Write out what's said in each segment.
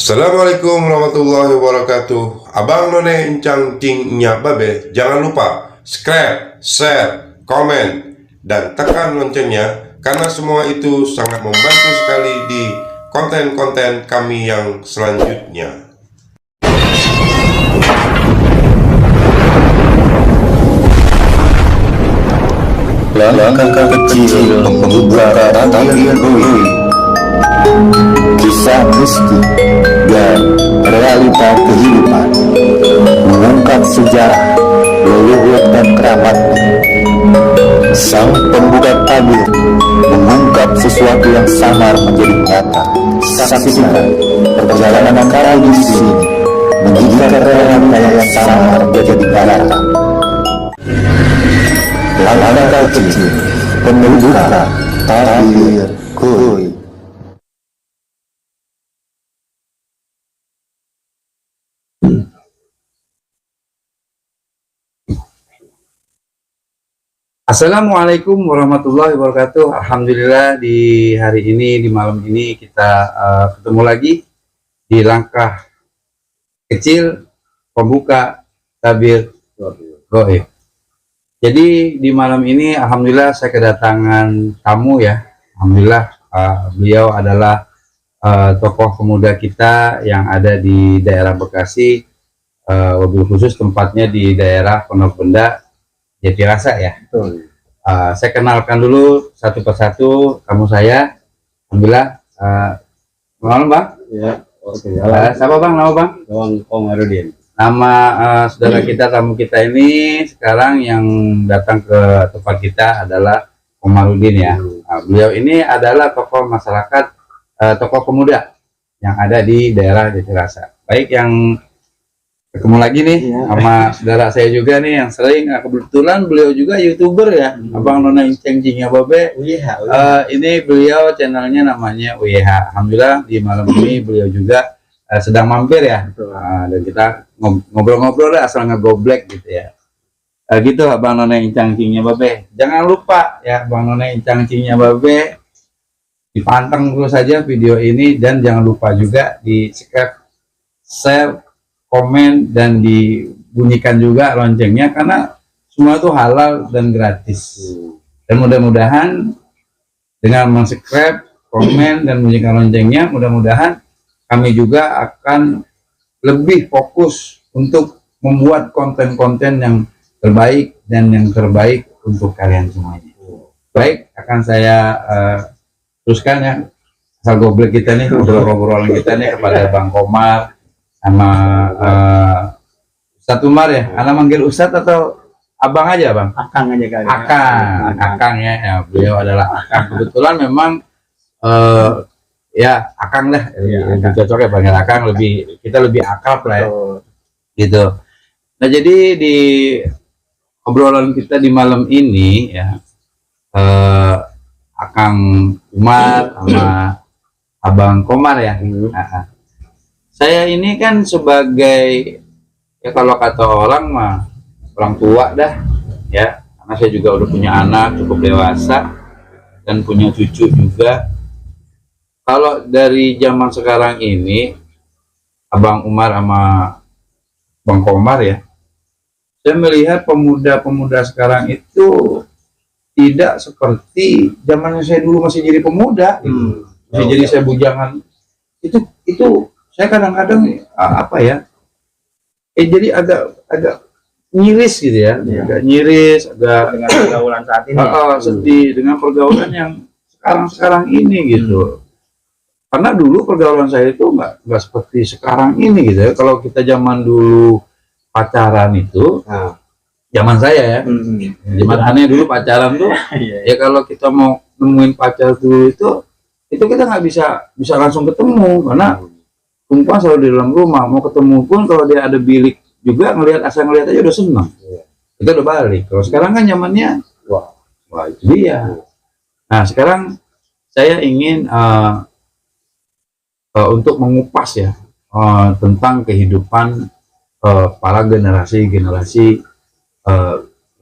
Assalamualaikum warahmatullahi wabarakatuh. Abang None Encang Cingnya Babe, jangan lupa subscribe, share, komen, dan tekan loncengnya, karena semua itu sangat membantu sekali di konten-konten kami yang selanjutnya. Langkah kecil membuka tabir bumi, kisah mistik dan realita kehidupan, mengungkap sejarah, leluhur dan keramatnya. Sang pembuka tabir mengungkap sesuatu yang samar menjadi nyata. Saksikan perjalanan kami di sini, menjadikan realita yang samar menjadi nyata. Langkah kecil pembuka tabir koi. Assalamualaikum warahmatullahi wabarakatuh. Alhamdulillah di hari ini, di malam ini kita ketemu lagi di langkah kecil pembuka tabir goib. Jadi di malam ini alhamdulillah saya kedatangan tamu ya. Alhamdulillah beliau adalah tokoh pemuda kita yang ada di daerah Bekasi, wabil khusus tempatnya di daerah Pondok Benda, Jatirasa ya. Saya kenalkan dulu satu persatu kamu saya. Alhamdulillah. Malam Bang. Ya. Oke. Siapa Bang? Nama Bang? Bang Komarudin. Nama saudara kita, tamu kita ini sekarang yang datang ke tempat kita adalah Komarudin ya. Beliau ini adalah tokoh masyarakat, tokoh pemuda yang ada di daerah Jatirasa. Baik, yang ketemu lagi nih sama saudara saya juga nih yang sering, kebetulan beliau juga YouTuber ya, Abang None Encang Cingnya Babe. Ini beliau channelnya namanya UYH. Alhamdulillah di malam ini beliau juga sedang mampir ya, dan kita ngobrol-ngobrol lah asal ngegoblek gitu ya. Gitu Abang None Encang Cingnya Babe. Jangan lupa ya Abang None Encang Cingnya Babe, dipanteng terus saja video ini, dan jangan lupa juga di subscribe, share, komen, dan dibunyikan juga loncengnya, karena semua itu halal dan gratis. Dan mudah-mudahan dengan subscribe, komen, dan bunyikan loncengnya, mudah-mudahan kami juga akan lebih fokus untuk membuat konten-konten yang terbaik dan yang terbaik untuk kalian semuanya. Baik, akan saya teruskan ya asal goblek kita nih, ngobrol-ngobrolan kita nih kepada Bang Komar sama Ustadz Umar ya. Anak manggil Ustadz atau Abang aja Bang? Akang aja kali. Akang ya. Beliau adalah Akang. Kebetulan memang ya Akang dah. Lebih cocok ya panggil Akang, kita lebih akrab lah ya. Gitu. Nah, jadi di obrolan kita di malam ini ya, Akang Umar sama Abang Komar ya. Saya ini kan sebagai, ya kalau kata orang mah orang tua dah ya, karena saya juga udah punya anak cukup dewasa dan punya cucu juga. Kalau dari zaman sekarang ini, Abang Umar sama Bang Komar ya, saya melihat pemuda-pemuda sekarang itu tidak seperti zamannya saya dulu masih jadi pemuda, masih jadi saya bujangan. Itu saya kadang-kadang apa ya, jadi agak nyiris gitu ya, agak nyiris, agak dengan pergaulan saat ini, sedih dengan pergaulan yang sekarang ini gitu. Karena dulu pergaulan saya itu nggak seperti sekarang ini gitu ya. Kalau kita zaman dulu pacaran itu, zaman saya ya, zaman aneh dulu pacaran tuh, ya kalau kita mau nemuin pacar dulu itu kita nggak bisa langsung ketemu, karena perempuan selalu di dalam rumah. Mau ketemu pun kalau dia ada bilik juga, asal ngelihat aja udah senang, kita udah balik. Kalau sekarang kan zamannya wah itu dia. Nah, sekarang saya ingin untuk mengupas ya tentang kehidupan para generasi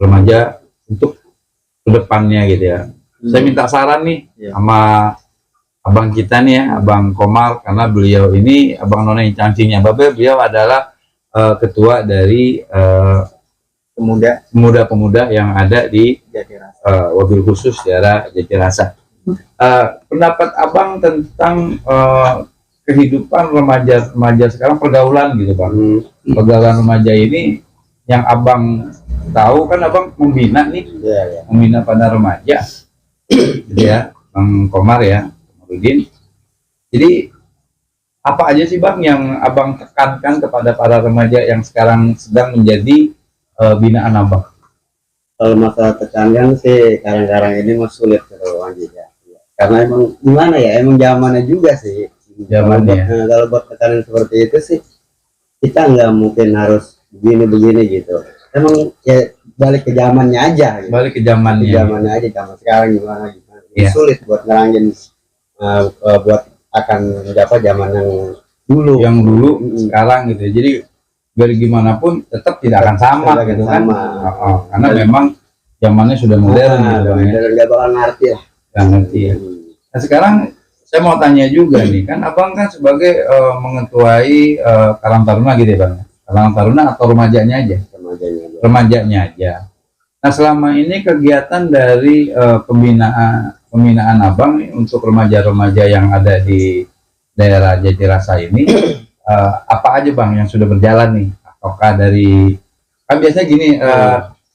remaja untuk kedepannya gitu ya. Saya minta saran nih sama abang kita nih ya, Abang Komar, karena beliau ini Abang Nona Incang Cingnya Babe, beliau adalah ketua dari pemuda-pemuda yang ada di wabil khusus daerah Jatirasa. Pendapat abang tentang kehidupan remaja sekarang, pergaulan gitu bang, pergaulan remaja ini yang abang tahu kan, abang membina nih, membina pada remaja, gitu ya, Bang Komar ya, Komarudin. Jadi apa aja sih bang yang abang tekankan kepada para remaja yang sekarang sedang menjadi binaan abang? Kalau masalah tekankan sih sekarang ini mas sulit kalau ya. Karena emang gimana ya, emang zamannya juga sih. Zamannya. Kalau buat tekanan seperti itu sih kita nggak mungkin harus begini gitu. Emang ya balik ke zamannya aja. Gitu. Balik ke zamannya. Zamannya aja, zaman sekarang gimana. Yeah. Sulit buat ngerangin buat akan apa zaman yang dulu. Sekarang gitu. Jadi biar gimana pun tetap tidak akan sama gitu kan. Karena memang zamannya sudah modern gitu. Nggak bakal ngerti lah. Nggak ngerti ya. Nah sekarang saya mau tanya juga nih, kan abang kan sebagai mengetuai Karang Taruna gitu ya bang, Karang Taruna atau remajanya aja? Remajanya aja. Nah selama ini kegiatan dari pembinaan abang nih untuk remaja-remaja yang ada di daerah Jatirasa ini, apa aja bang yang sudah berjalan nih? Ataukah dari, kan biasanya gini,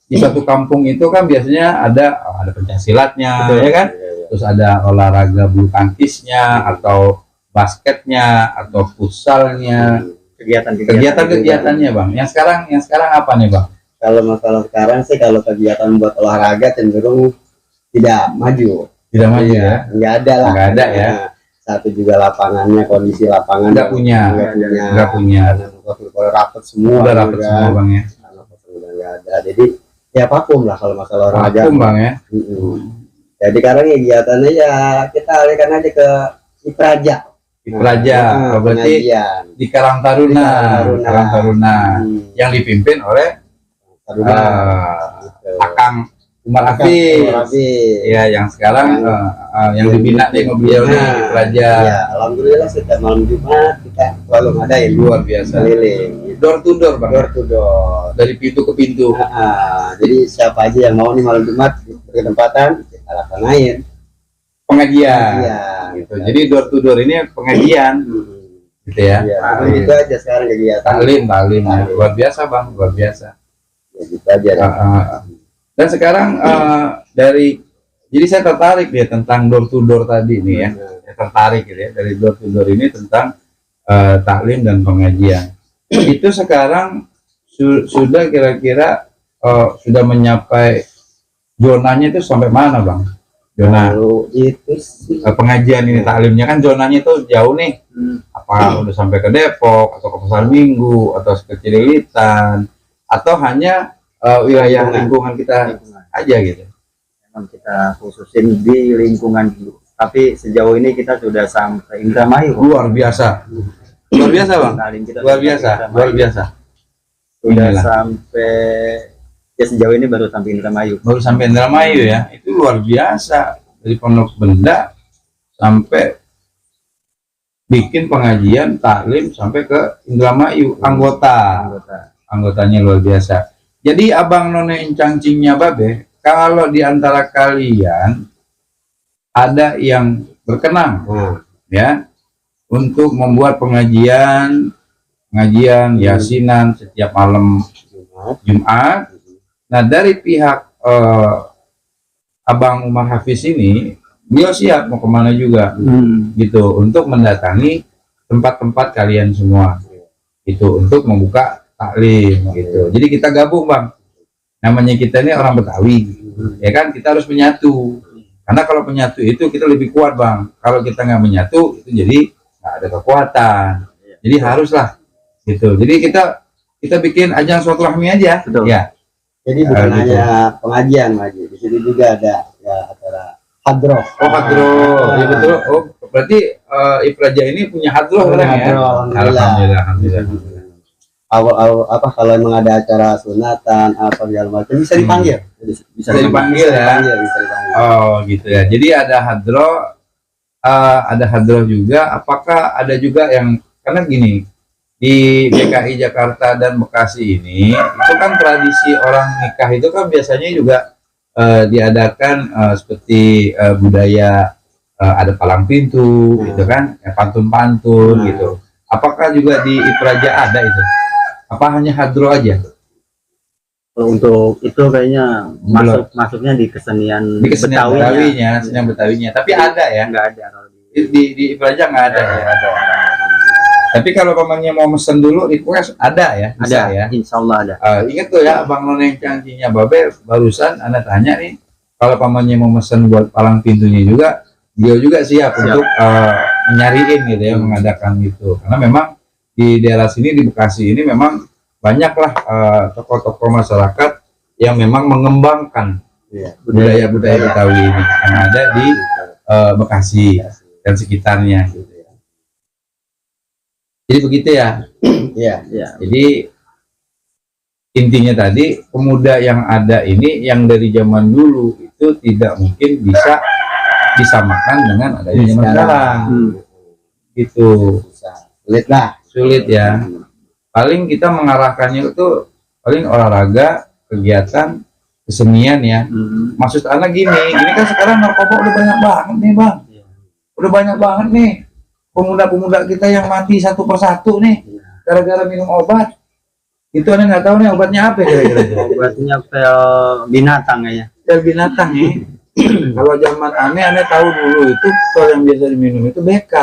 di suatu kampung itu kan biasanya ada pencaksilatnya, ya kan? Terus ada olahraga bulu tangkisnya, atau basketnya, atau futsalnya, kegiatan-kegiatannya bang. Yang sekarang apa nih bang? Kalau masalah sekarang sih, kalau kegiatan buat olahraga cenderung tidak maju. Tidak maju ya? Nggak ada lah. Nggak ada ya? Satu juga lapangannya, kondisi lapangan nggak punya. Rapat semua. Udah rapat semua bang ya? Nggak ada. Jadi ya vakum lah kalau masalah olahraga. Vakum bang ya? Jadi sekarang kegiatannya ya kita alihkan aja ke Ipraja. Ipraja, berarti di Karang Taruna, yang dipimpin oleh Akang Umar Afif. Ya, yang sekarang yang dibina nih beliau nih Ipraja. Ya, alhamdulillah setiap malam Jumat kita selalu ngadain, luar biasa. Keliling. Door to door bang. Door to door. Dari pintu ke pintu. Jadi siapa aja yang mau nih malam Jumat berkesempatan kita laksanain pengajian. Gitu. Jadi door to door ini pengajian. Gitu ya. Itu aja sekarang kegiatan. Taklim ya. Luar biasa bang, luar biasa. Ya, gitu aja. Dan sekarang jadi saya tertarik ya tentang door to door tadi nih ya. Saya tertarik gitu ya dari door to door ini tentang taklim dan pengajian. Itu sekarang sudah kira-kira sudah mencapai zonanya itu sampai mana bang? Zona itu sih pengajian ini, taklimnya kan zonanya itu jauh nih. Apa udah sampai ke Depok atau ke Pasar Minggu atau ke Cililitan, atau hanya wilayah lingkungan kita aja gitu? Memang kita khususin di lingkungan dulu, tapi sejauh ini kita sudah sampai Indramayu. Luar biasa bang, luar biasa. Sudah sampai ya sejauh ini baru sampai Indramayu. Ya, itu luar biasa, dari Pondok Benda sampai bikin pengajian taklim sampai ke Indramayu. Anggotanya luar biasa. Jadi abang Nona Incang Cingnya Babe, kalau di antara kalian ada yang berkenan ya untuk membuat pengajian yasinan setiap malam Jumat. Nah dari pihak Abang Umar Hafiz ini, beliau siap mau kemana juga gitu untuk mendatangi tempat-tempat kalian semua itu untuk membuka taklim gitu. Jadi kita gabung bang, namanya kita ini orang Betawi ya kan, kita harus menyatu, karena kalau menyatu itu kita lebih kuat bang. Kalau kita nggak menyatu itu jadi nggak ada kekuatan, jadi haruslah gitu. Jadi kita bikin ajang silaturahmi aja. Betul. Ya. Jadi bukan hanya pengajian Maji, di sini juga ada ya acara hadroh. Ya betul. Berarti Ipraja ini punya hadroh kan ya? Alhamdulillah. Awal kalau emang ada acara sunatan apa segala macam bisa dipanggil. Bisa dipanggil ya. Bisa dipanggil. Oh gitu ya. Jadi ada hadroh ada hadroh juga. Apakah ada juga yang, karena gini, di DKI Jakarta dan Bekasi ini itu kan tradisi orang nikah itu kan biasanya juga diadakan seperti budaya ada palang pintu gitu kan, pantun-pantun gitu. Apakah juga di Ipraja ada itu? Apa hanya hadroh aja? Untuk itu kayaknya masuknya di kesenian, Di kesenian Betawinya, kesenian Betawinya. Tapi ada ya? Nggak ada kalau Di Ipraja nggak ada ya? Tapi kalau pamannya mau mesen dulu request ada ya? Bisa ada ya? insya Allah ada. Ingat tuh ya, Abang Noneng Cangcinya Babe barusan Anda tanya nih, kalau pamannya mau mesen buat palang pintunya juga, dia juga siap. Untuk menyariin gitu ya, mengadakan gitu. Karena memang di daerah sini, di Bekasi ini memang banyaklah tokoh-tokoh masyarakat yang memang mengembangkan budaya-budaya Betawi ini yang ada di Bekasi dan sekitarnya. Jadi begitu ya. Iya. Jadi intinya tadi, pemuda yang ada ini yang dari zaman dulu itu tidak mungkin bisa disamakan dengan adanya zaman sekarang. Gitu. Sulit ya. Paling kita mengarahkannya itu paling olahraga, kegiatan, kesenian ya. Maksud anak gini kan sekarang narkoba udah banyak banget nih Bang. Udah banyak banget nih pemuda-pemuda kita yang mati satu persatu nih gara-gara minum obat. Itu aneh nggak tahu nih obatnya apa kira-kira. Obatnya pel binatang kayaknya. Pel binatang ya. Kalau zaman aneh tahu dulu itu pel yang biasa diminum itu BK.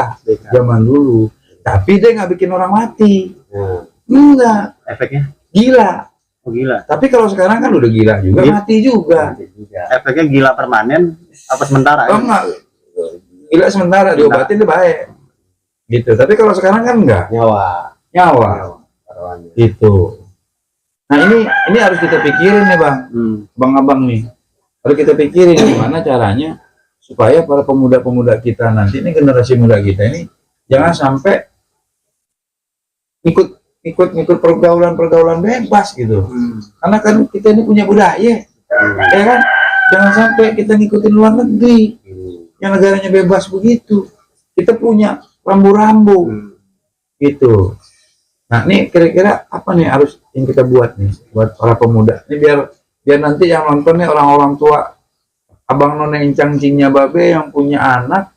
Zaman dulu. Tapi dia nggak bikin orang mati. Enggak. Efeknya? Gila. Oh gila. Tapi kalau sekarang kan udah gila juga, mati juga. Efeknya gila permanen apa sementara? Oh enggak. Gila sementara, diobatin tuh baik. Gitu. Tapi kalau sekarang kan enggak. Nyawa. Gitu. Nah ini harus kita pikirin nih Bang. Bang-abang nih. Harus kita pikirin gimana caranya supaya para pemuda-pemuda kita nanti ini, generasi muda kita ini jangan sampai ikut pergaulan bebas gitu. Karena kan kita ini punya budaya. Ya kan? Jangan sampai kita ngikutin luar negeri yang negaranya bebas begitu. Kita punya rambu-rambu gitu. Nah, ini kira-kira apa nih harus yang kita buat nih buat para pemuda? Ini biar nanti yang nonton nih orang-orang tua, Abang Noneng Cangcingnya Babe yang punya anak,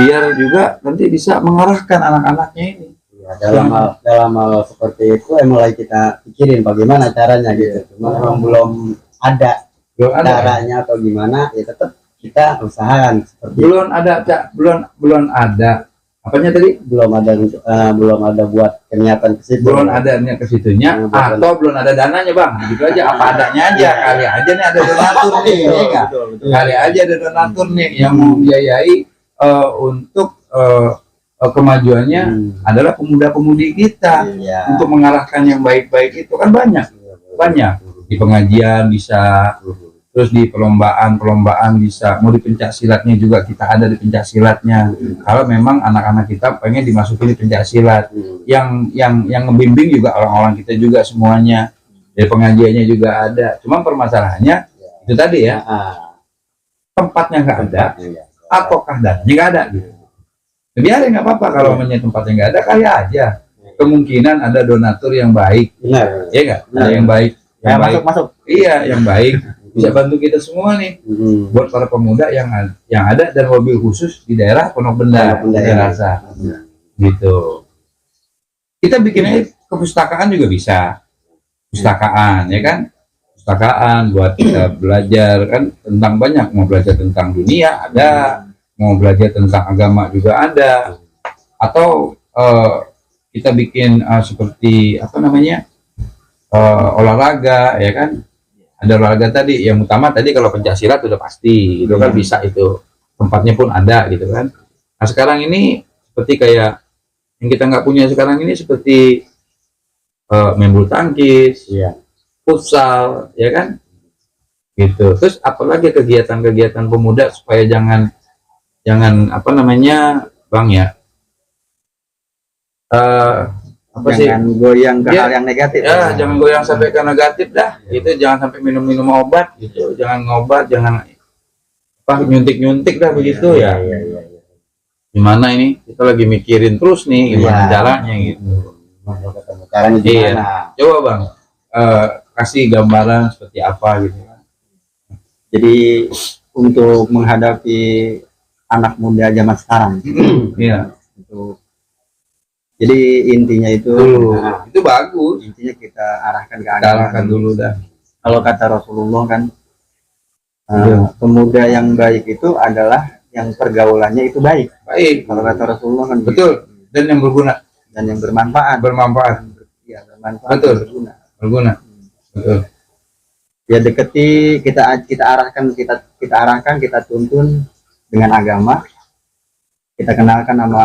biar juga nanti bisa mengarahkan anak-anaknya ini. Ya, dalam hal seperti itu mulai kita pikirin bagaimana caranya gitu. Cuma memang belum ada caranya atau gimana, ya tetap kita usahakan seperti belum ada Cak, belum ada apanya tadi, belum ada buat niatan ke situ, belum ada niat ke situnya, atau belum ada dananya Bang, gitu aja, apa adanya aja. Kali aja nih ada donatur nih, ya enggak? Kali aja ada donatur nih yang mau biayai untuk kemajuannya adalah pemuda-pemudi kita, untuk mengarahkan yang baik-baik itu kan banyak di pengajian bisa, terus di perlombaan bisa, mau di pencak silatnya juga kita ada di pencak silatnya. Kalau memang anak-anak kita pengen dimasukin di pencak silat, yang ngebimbing juga orang-orang kita juga semuanya, dari pengajiannya juga ada. Cuma permasalahannya itu tadi ya, tempatnya nggak ada, ataukah dananya nggak ada gitu. Biarin nggak apa-apa kalau tempatnya nggak ada, kali aja kemungkinan ada donatur yang baik, ya nggak? Ada yang baik, yang baik. Masuk. Iya, yang baik bisa bantu kita semua nih, buat para pemuda yang ada, dan mobil khusus di daerah Pondok Benda, saya rasa gitu. Kita bikinnya kepustakaan juga bisa, pustakaan ya kan, pustakaan buat kita belajar kan tentang banyak, mau belajar tentang dunia ada, mau belajar tentang agama juga ada, atau kita bikin seperti apa namanya, olahraga ya kan. Ada olahraga tadi, yang utama tadi kalau pencaksilat udah pasti itu kan bisa, itu tempatnya pun ada gitu kan. Nah sekarang ini seperti kayak yang kita nggak punya sekarang ini, seperti main bulu tangkis, futsal ya kan gitu. Terus apalagi kegiatan-kegiatan pemuda supaya jangan apa namanya Bang ya, Jangan goyang ke hal yang negatif. Ya, jangan goyang sampai ke negatif dah. Itu jangan sampai minum-minum obat gitu. Jangan ngobat, jangan nyuntik-nyuntik dah begitu ya. Gimana ini? Kita lagi mikirin terus nih gimana caranya gitu. Caranya Iya. gimana? Coba Bang, kasih gambaran seperti apa gitu. Jadi untuk menghadapi anak muda zaman sekarang, Iya. jadi intinya itu, Dulu. nah, Itu bagus. intinya kita arahkan ke Kita agama arahkan dulu dah. Kalau kata Rasulullah kan, Iya. pemuda yang baik itu adalah yang pergaulannya itu baik. Baik. Kalau kata Rasulullah kan Betul. Dan yang berguna, dan yang bermanfaat. bermanfaat, Ya, bermanfaat. Betul. Berguna. berguna. Betul. Ya deketi, kita arahkan, kita tuntun dengan agama. Kita kenalkan sama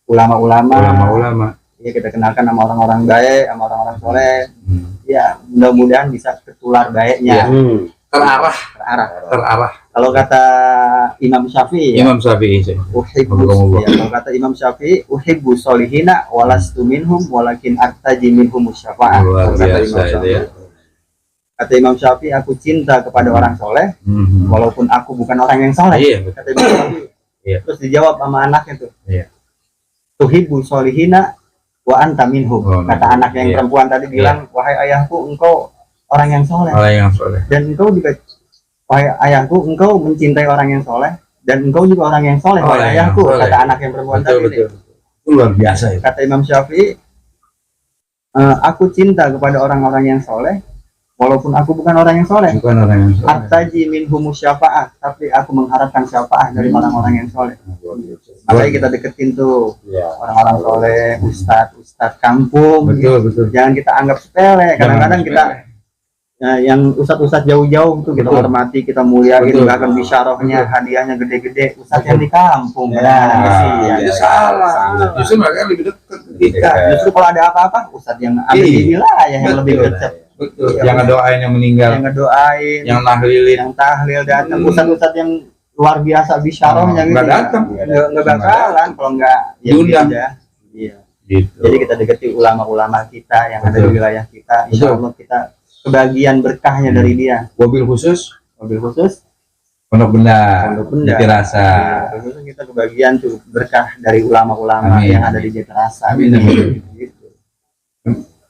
ulama-ulama. Ulama-ulama. Ya, kita kenalkan sama orang-orang baik, sama orang-orang soleh. Ya, mudah-mudahan bisa tertular baiknya. Terarah, Terarah. terarah. Kalau kata Imam Syafi'i, ya, Imam Syafi'i sih. uhibbu, ya, kalau kata Imam Syafi'i, uhibbu solihina walastu minhum walakin artaji minhum syafa'ah. Luar Kalau kata biasa Imam itu Syafi'i. ya. Kata Imam Syafi'i, aku cinta kepada orang soleh walaupun aku bukan orang yang soleh. Iya, betul. Kata Imam Syafi'i. Iya. Terus dijawab sama anaknya tuh. Iya. Tuhibbu solihina wa anta minhum. Oh, Kata anak yang iya. perempuan tadi bilang, wahai ayahku, engkau orang yang soleh. Orang yang soleh. Dan engkau juga, wahai ayahku, engkau mencintai orang yang soleh. Dan engkau juga orang yang soleh, Orang wahai yang ayahku. soleh. Kata anak yang perempuan Betul, tadi. betul. Itu luar biasa itu. Kata Imam Syafi'i, aku cinta kepada orang-orang yang soleh, walaupun aku bukan orang yang soleh. Bukan orang yang soleh. Artaji minhumu syafa'ah, tapi aku mengharapkan syafa'ah dari orang-orang yang soleh. Makanya kita deketin tuh orang-orang soleh, ustadz kampung. Betul, betul. Jangan kita anggap sepele. Kadang-kadang kita yang ustadz jauh-jauh tuh kita Betul. hormati, kita muliain, Betul. bahkan bisyarahnya, hadiahnya gede-gede. Ustadz yang di kampung, Nah, ya, itu salah. Justru mereka lebih dekat ke kita. Justru kalau ada apa-apa, ustadz yang ada di Iya. wilayah yang Betul. lebih dekat, Betul. Iya. Yang ngedoain yang meninggal, yang ngedoain, yang nahlilin. yang tahlil datang, ustadz yang luar biasa bisyarahnya gitu. Nggak datang. Nggak bakalan kalau nggak ya Diundang. gitu aja. Iya. Gitu. Jadi kita deketi ulama-ulama kita yang ada di Betul. wilayah kita. Insya Allah kita kebagian berkahnya dari dia. Mobil khusus, Mobil khusus, Pondok Benda, Pondok Benda. Jatirasa. Mobil khusus kita kebagian tuh berkah dari ulama-ulama Amin. yang ada di Jatirasa. Amin, amin. Gitu.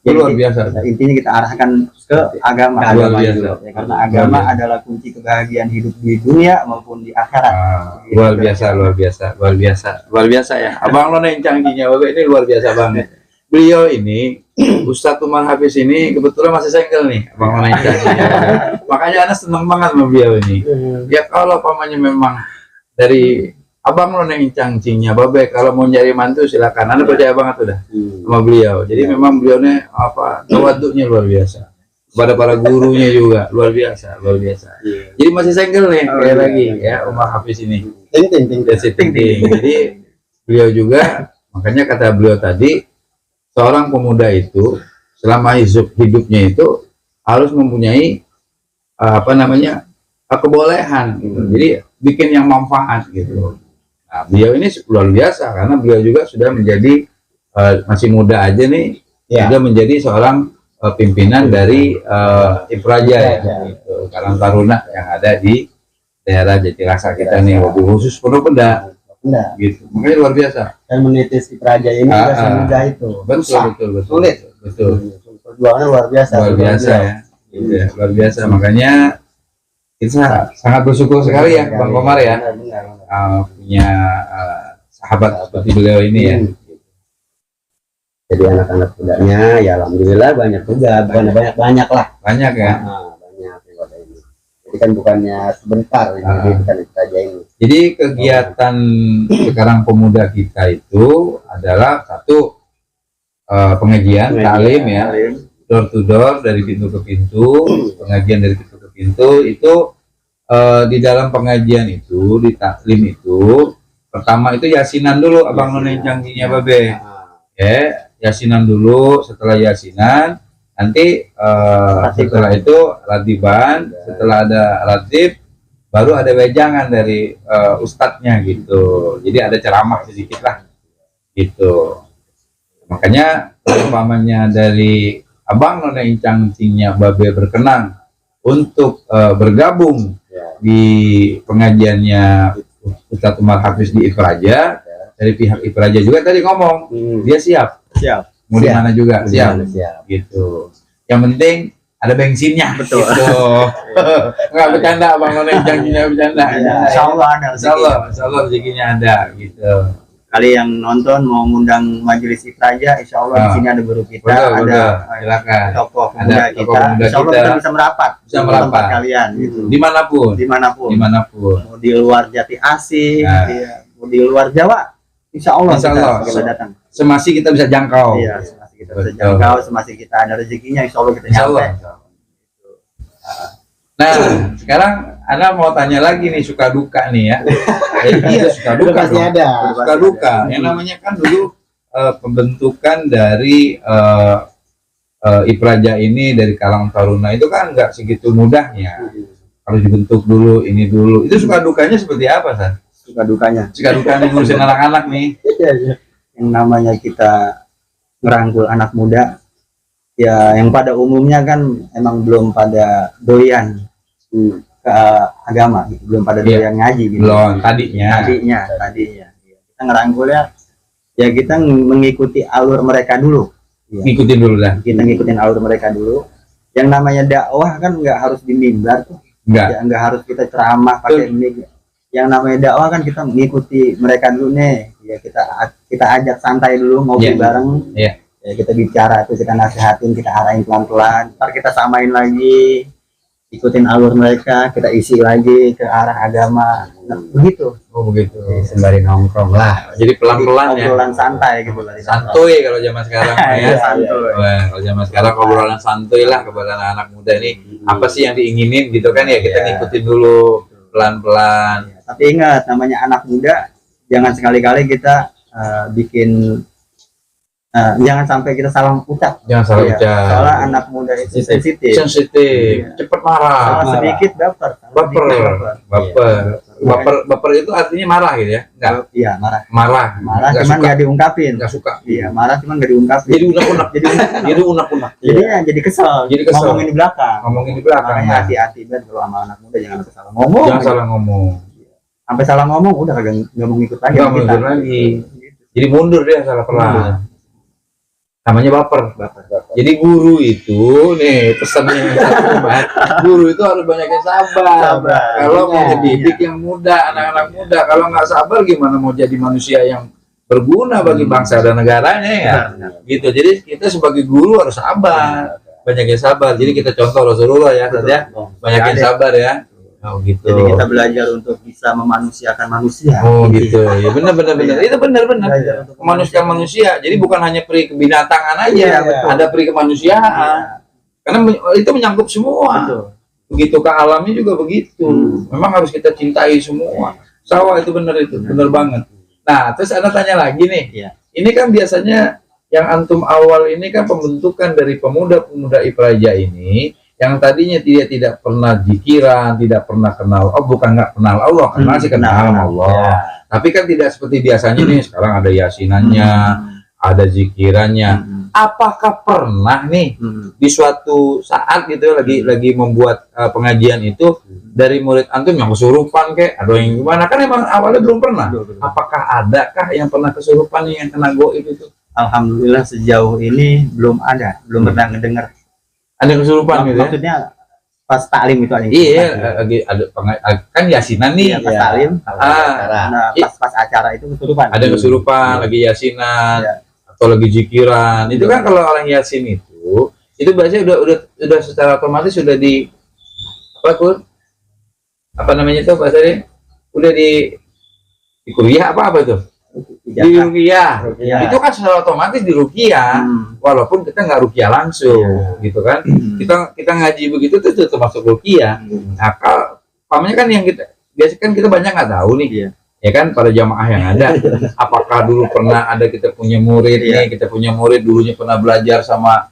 Itu luar biasa. Nah, intinya kita arahkan ke agama. Luar biasa. juga. Ya, karena agama Luar biasa. adalah kunci kebahagiaan hidup di dunia maupun di akhirat. Luar biasa, luar biasa, luar biasa, luar biasa ya. Abang lo yang canggihnya, Bapak ini luar biasa banget. Beliau ini, Ustadz Umar Hafiz ini kebetulan masih single nih, Abang lo yang canggihnya. Makanya Ana seneng banget sama beliau ini. Ya kalau pamannya memang dari Abang lo yang cangcingnya, Babe kalau mau nyari mantu silakan. Anda percaya banget udah sama beliau. Jadi memang beliaunya apa tawaduknya luar biasa. Kepada para gurunya juga luar biasa, luar biasa. Jadi masih single nih, kayak lagi ya Umar Hafiz ini. Ting. Jadi beliau juga, makanya kata beliau tadi, seorang pemuda itu selama hidupnya itu harus mempunyai apa namanya kebolehan gitu. Jadi bikin yang manfaat gitu. Nah, beliau ini luar biasa karena beliau juga sudah menjadi masih muda aja nih, sudah menjadi seorang pimpinan dari Infraja ya, gitu. Karang Taruna yang ada di daerah Jatirasa kita nih, mobil khusus Pondok Benda. Nah, Gitu, makanya luar biasa. dan menitis di Praja ini nggak semudah itu. Betul. Sulit. Perjuangannya luar biasa. Luar biasa ya. Gitu ya, luar biasa. Makanya kita sangat bersyukur sekali ya, Bang Komar ya, Benar. punya sahabat seperti beliau ini ya. Jadi anak-anak mudanya ya alhamdulillah banyak juga, bukan banyak lah. Banyak ya. Banyak anggota ini. Jadi kan bukannya sebentar jadi kita di Praja ini. Jadi kegiatan sekarang pemuda kita itu adalah satu pengajian, taklim ya, door to door dari pintu ke pintu, pengajian dari pintu ke pintu itu di dalam pengajian itu, di taklim itu, pertama itu yasinan dulu, abang nona yang canggihnya Babe, ya yasinan dulu, setelah yasinan nanti setelah itu ratiban, setelah ada ratib baru ada wejangan dari ustadznya gitu, jadi ada ceramah sedikit lah gitu. Makanya umpamanya dari abang nona yang cangcingnya Babe berkenan untuk bergabung di pengajiannya Ustadz Umar Hafiz di Ipraja, dari pihak Ipraja juga tadi ngomong dia siap mau di mana juga siap gitu. Yang penting ada bensinnya. Betul. Gitu. Nggak bercanda Bang None, janjinya bercanda. Insyaallah ada Insyaallah rezekinya ada gitu. Kali yang nonton mau ngundang majelis Ipraja, insya Allah di sini ada guru kita, Betul, silakan. tokoh Ada pemuda tokoh kita, pemuda insya Allah kita. kita bisa merapat, Bisa di merapat. tempat kalian, gitu. Dimanapun, Dimanapun, dimanapun. mau di luar Jati Asih, Nah. ya, mau di luar Jawa, insya Allah, Insya Allah. kita datang. Semasi kita bisa jangkau. Iya, semasa kita bisa Betul. jangkau, semasa kita ada rezekinya, insya Allah kita Insya nyampe. Allah. Nah, sekarang Ana mau tanya lagi nih, suka duka nih ya. Iya, suka duka Pasti dong. ada. Suka duka. Yang namanya kan dulu pembentukan dari Ipraja ini dari kalangan taruna itu kan nggak segitu mudahnya. Harus dibentuk dulu, ini dulu. Itu suka dukanya seperti apa, San? Suka dukanya. Suka dukanya ngurusin anak-anak nih. Yang namanya kita ngerangkul anak muda, ya yang pada umumnya kan emang belum pada doyan ke agama, gitu. Belum pada Iya. doyan ngaji gitu. Belum, tadinya. Tadinya. Kita ngerangkulnya, ya kita mengikuti alur mereka dulu. Ya. Ngikutin dulu dah. Kita ngikutin alur mereka dulu. Yang namanya dakwah kan nggak harus di mimbar tuh. Enggak. Ya, nggak harus kita ceramah pakai mic. Yang namanya dakwah kan kita mengikuti mereka dulu nih. Ya kita ajak santai dulu, ngopi Iya. bareng. Iya. Ya, kita bicara tuh, kita nasihatin, kita arahin pelan-pelan. Ntar kita samain lagi, ikutin alur mereka, kita isi lagi ke arah agama. Nah, begitu. Oh begitu. Sembari nongkrong lah. Jadi pelan-pelan ya. Obrolan santai gitu. Santuy kalau zaman sekarang mah Iya, ya. santuy. Wah, kalau zaman sekarang obrolan santuy lah kepada anak-anak muda ini. Apa sih yang diinginin gitu kan ya, kita Iya. ngikutin dulu pelan-pelan. Tapi ingat, namanya anak muda, jangan sekali-kali kita jangan sampai kita salah ucap. Jangan salah Iya. ucap. Soalnya anak muda itu sensitif. Sensitif, Iya. cepet marah. Salah sedikit baper. Salah Baper. sedikit Baper. Iya. Baper itu artinya marah gitu ya? Enggak. Iya, marah. Marah. Marah Nggak cuman suka. nggak diungkapin. Nggak suka. Iya, marah cuman nggak diungkapin. Jadi unek-unek. Jadi unek-unek. Jadi unek-unek. Jadinya jadi kesel. Jadi kesel. Ngomongin di belakang. Ngomongin di belakang. Makanya Nah, hati-hati banget kalau sama anak muda, jangan sampai salah ngomong. jangan salah ngomong. Sampai salah ngomong udah nggak mau ngikut lagi. Nggak sama mau kita. ngikut lagi. Gitu. Jadi mundur dia salah pelan. Namanya baper. Baper. Jadi guru itu nih pesannya guru itu harus banyak yang sabar. Kalau mau Iya, ngedidik yang muda, anak-anak muda, kalau nggak sabar gimana mau jadi manusia yang berguna bagi bangsa dan negaranya ya? Gitu. Jadi kita sebagai guru harus sabar, banyak yang sabar. Jadi kita contoh Rasulullah ya, saja banyak yang sabar ya. Oh gitu. Jadi kita belajar untuk bisa memanusiakan manusia. Oh gitu. Ya benar. Itu benar. Belajar untuk Memanusiakan manusia. Jadi bukan hanya peri kebinatangan aja, Iya, betul. ada peri kemanusiaan. Iya. Karena itu menyangkut semua. Betul. Begitu ke alamnya juga begitu. Memang harus kita cintai semua. Sawah itu benar banget. Nah, terus Anda tanya lagi nih. Iya. Ini kan biasanya yang antum awal ini kan pembentukan dari pemuda-pemuda Ipraja ini yang tadinya dia tidak pernah zikiran, tidak pernah kenal. Oh, bukan nggak kenal Allah, kenal sih kenal sama Allah. Ya. Tapi kan tidak seperti biasanya nih. Sekarang ada yasinannya, ada zikirannya. Apakah pernah nih di suatu saat gitu lagi membuat pengajian itu dari murid antum yang kesurupan kayak ada yang gimana, kan emang awalnya belum pernah. Apakah adakah yang pernah kesurupan yang kena goib itu? Alhamdulillah sejauh ini belum ada, belum pernah ngedengar. Ada kesurupan gitu ya? Maksudnya pas taklim itu ada. Iya, lagi ada kan yasinan nih. Iya, pas taklim. Nah, Iya. pas acara itu kesurupan. Ada kesurupan, lagi yasinan Iya. atau lagi zikiran. Itu kan kalau orang yasin itu biasanya udah secara otomatis sudah di apa namanya itu bahasanya udah di kuliah apa itu di ruqyah. Ruqyah. Itu kan secara otomatis di ruqyah walaupun kita nggak ruqyah langsung gitu kan. Kita ngaji begitu itu termasuk ruqyah. Nah, kalau pamannya kan yang kita biasa kan kita banyak nggak tahu nih. Iya. Ya kan para jamaah yang ada, apakah dulu pernah ada kita punya murid nih, kita punya murid dulunya pernah belajar sama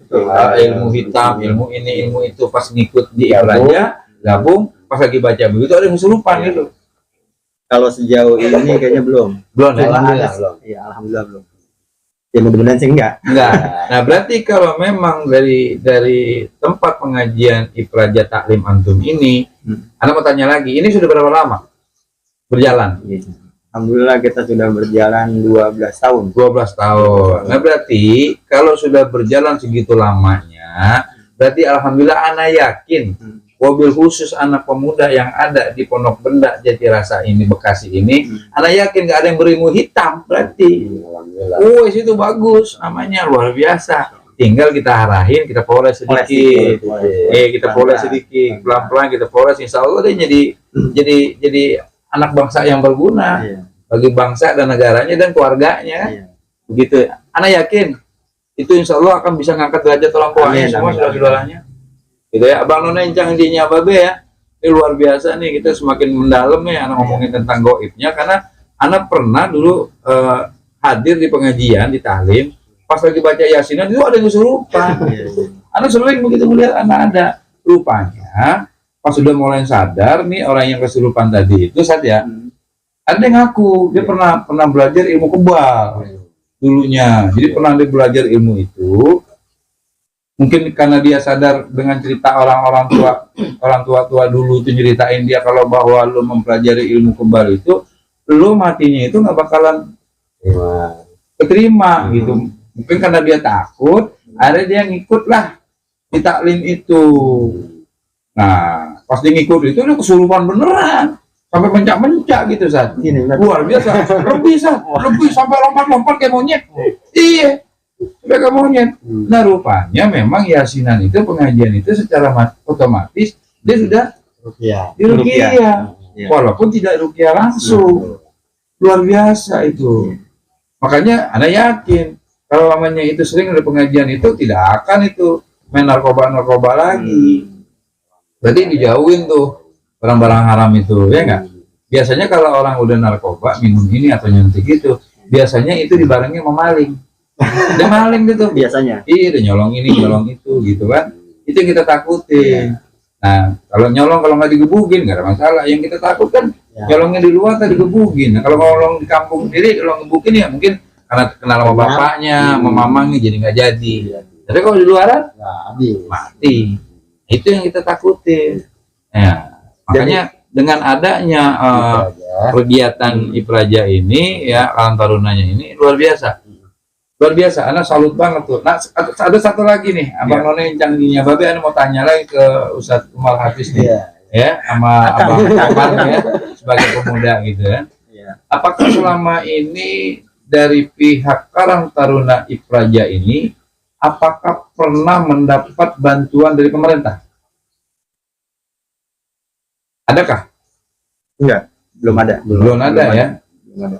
ilmu hitam, ilmu ini, ilmu itu, pas ngikut di Ipraja, gabung, pas lagi baca begitu ada yang kesurupan gitu. Kalau sejauh ini kayaknya belum. Belum ya? Alhamdulillah belum. Iya, alhamdulillah belum. Ya mudah-mudahan sih enggak. Enggak. Nah, berarti kalau memang dari tempat pengajian Ipraja Taklim Antum ini, Anda mau tanya lagi, ini sudah berapa lama berjalan? Alhamdulillah kita sudah berjalan 12 tahun. 12 tahun. Nah, berarti kalau sudah berjalan segitu lamanya, berarti alhamdulillah Ana yakin mobil khusus anak pemuda yang ada di Pondok Benda Jatirasa ini, Bekasi ini, Ana yakin nggak ada yang berilmu hitam, berarti itu bagus, namanya luar biasa. Tinggal kita arahin, kita poles sedikit, kita poles sedikit, pelan-pelan kita poles, insya Allah dia jadi anak bangsa yang berguna bagi bangsa dan negaranya dan keluarganya, begitu. Ana yakin itu insya Allah akan bisa ngangkat derajat orang tuanya semua saudara-saudaranya. Gitu ya, Abang Nona Encang di Babe ya, ini luar biasa nih, kita semakin mendalam nih anak ngomongin tentang goibnya, karena anak pernah dulu hadir di pengajian di tahlim, pas lagi baca yasinan itu ada yang kesurupan. Anak sering begitu melihat anak ada, rupanya pas sudah mulai sadar nih orang yang kesurupan tadi itu saja, ada yang ngaku dia pernah belajar ilmu kebal dulunya, jadi pernah dia belajar ilmu itu. Mungkin karena dia sadar dengan cerita orang tua dulu itu nyeritain dia kalau bahwa lu mempelajari ilmu kebal itu, lu matinya itu nggak bakalan keterima gitu. Mungkin karena dia takut, akhirnya dia ngikut lah di taklim itu. Nah, pas dia ngikut itu dia kesurupan beneran, sampai mencak-mencak gitu saat. Luar biasa, lebih sampai lompat-lompat kayak monyet. Iya. Mereka monyet. Nah, rupanya memang yasinan itu, pengajian itu secara otomatis dia sudah ruqyah. Walaupun tidak ruqyah langsung. Luar biasa itu. Makanya Anda yakin kalau namanya itu sering ada pengajian itu tidak akan itu main narkoba lagi. Berarti dijauhin tuh barang-barang haram itu, ya enggak? Biasanya kalau orang udah narkoba, minum ini atau nyuntik itu, biasanya itu dibarengi sama maling. Dia maling gitu biasanya. Iya, dia nyolong ini, nyolong itu gitu kan. Itu yang kita takutin. Nah, kalau nyolong kalau nggak digebukin nggak ada masalah. Yang kita takut kan nyolongnya di luar tadi digebukin. Nah, kalau nyolong di kampung sendiri kalau ngebukin ya mungkin karena kenal sama bapaknya, sama mamangnya jadi nggak jadi. Tapi kalau di luaran mati. Itu yang kita takutin. Nah, makanya dengan adanya kegiatan Ipraja ini ya, Karang Tarunanya ini luar biasa. Luar biasa, anak salut banget tuh. Nah, ada satu lagi nih, Abang Nona Encang di Babe, anak mau tanya lagi ke Ustadz Umar Hafiz nih, ya, sama Abang Umar ya, sebagai pemuda gitu kan. Apakah selama ini dari pihak Karang Taruna Ipraja ini, apakah pernah mendapat bantuan dari pemerintah? Adakah? Enggak, belum ada. Belum ada ya?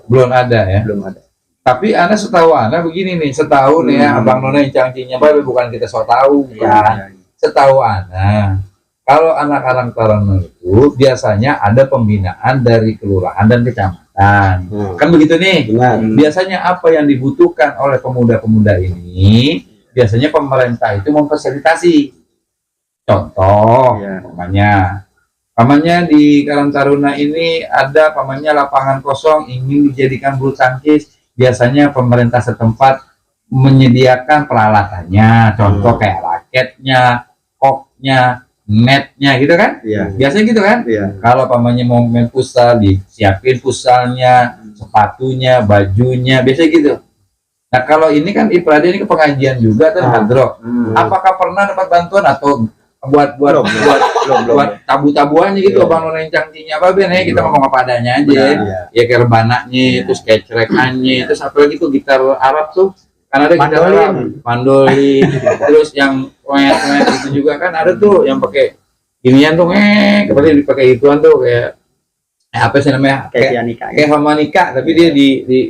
Belum ada ya? Belum ada. Tapi Anda setahu Anda begini nih, setahu nih ya, Abang Nona Encang Cinya Babe, bukan kita so tahu kan. Setahu Anda, kalau anak Karang Taruna itu biasanya ada pembinaan dari kelurahan dan kecamatan. Kan begitu nih. Biasanya apa yang dibutuhkan oleh pemuda-pemuda ini, biasanya pemerintah itu memfasilitasi. Contoh, pamannya di Karang Taruna ini ada pamannya lapangan kosong ingin dijadikan bulu tangkis. Biasanya pemerintah setempat menyediakan peralatannya, contoh kayak raketnya, koknya, netnya gitu kan? Biasanya gitu kan? Kalau pamannya mau main futsal, disiapin futsalnya, sepatunya, bajunya, biasanya gitu. Nah, kalau ini kan Ipraja ini ke pengajian juga kan hadroh. Apakah pernah dapat bantuan atau buat tabu-tabuannya gitu, Bang Nona Encang Cinya Babe nih, kita ngomong apa adanya aja. Ya kayak rebananya, terus kayak cerekannya, terus apa lagi tuh gitar Arab tuh, kan ada gitar Arab, mandolin, terus yang wet itu juga kan ada tuh yang pakai ginian tuh, seperti dipakai ituan tuh kayak apa sih namanya, kayak harmonika, tapi dia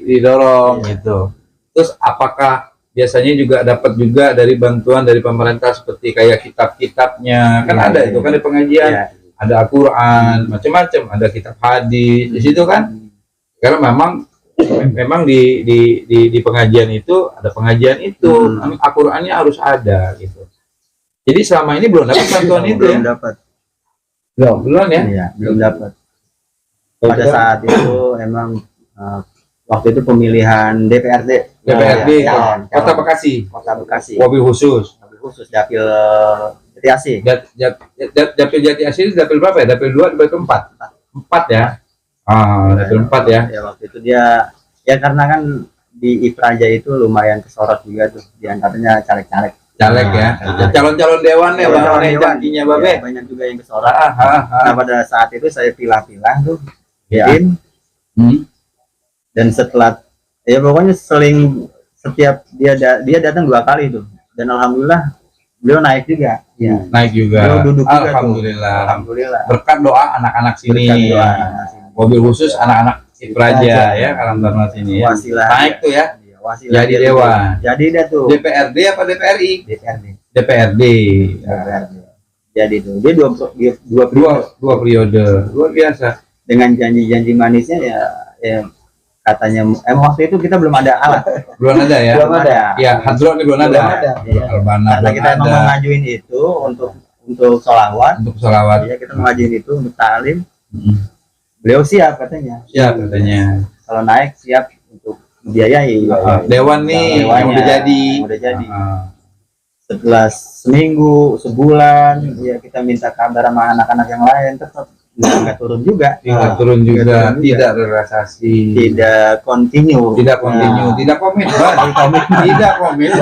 didorong gitu. Terus apakah biasanya juga dapat juga dari bantuan dari pemerintah seperti kayak kitab-kitabnya kan ada itu kan di pengajian, ada Al-Quran macam-macam, ada kitab hadis di situ kan, karena memang di pengajian itu ada pengajian itu Al-Qurannya harus ada gitu. Jadi selama ini belum dapat bantuan itu belum dapat. Belum ya? Belum dapat. Pada saat itu emang waktu itu pemilihan DPRD DPRD calon Kota Bekasi, Kota Bekasi, mobil khusus. khusus dapil Jati Asih. Dapil Jati Asih dapil berapa ya? Dapil 2, dapil 4. 4 ya. Dapil 4 ya. Ya waktu itu dia ya karena kan di Ipraja itu lumayan kesorot juga tuh, diantaranya caleg-caleg. Caleg ya. Calon-calon dewan ya, Bang. Janjinya Babe. Ya, banyak juga yang kesorot. Ah. Nah pada saat itu saya pilah-pilah tuh, Ya. Dan setelah ya pokoknya setiap dia datang 2 kali tuh, dan alhamdulillah beliau naik juga. Ya. Naik juga. Beliau duduk juga tuh. Alhamdulillah. Berkat doa anak-anak sini. Berkat doa. Mobil khusus anak-anak Ipraja ya, Karang Taruna sini ya. Wasilah. Naik tuh ya. Wasilah Jadi dia dewan. tuh. Jadi dia tuh DPRD apa DPRI? DPRD. DPRD. Jadi tuh dia Dua periode. Luar biasa. dengan janji-janji manisnya ya katanya waktu itu kita belum ada alat. Belum ada ya? Belum ada. Ya, hadrot ini belum ada. Belum ada. Iya. Albana Karena belum kita emang ada. mau ngajuin itu untuk sholawat. Untuk sholawat. Ya kita mau ngajuin itu untuk ta'lim. Mm. Beliau siap katanya. Ya katanya. Kalau naik siap untuk membiayai. Dewan nih yang udah jadi. Udah jadi. Ah. Setelah seminggu, sebulan, ya kita minta kabar sama anak-anak yang lain, tetap nggak turun juga. Tidak turun juga, tidak realisasi, Tidak continue. tidak komitmen, tidak komitmen, tidak kontinu.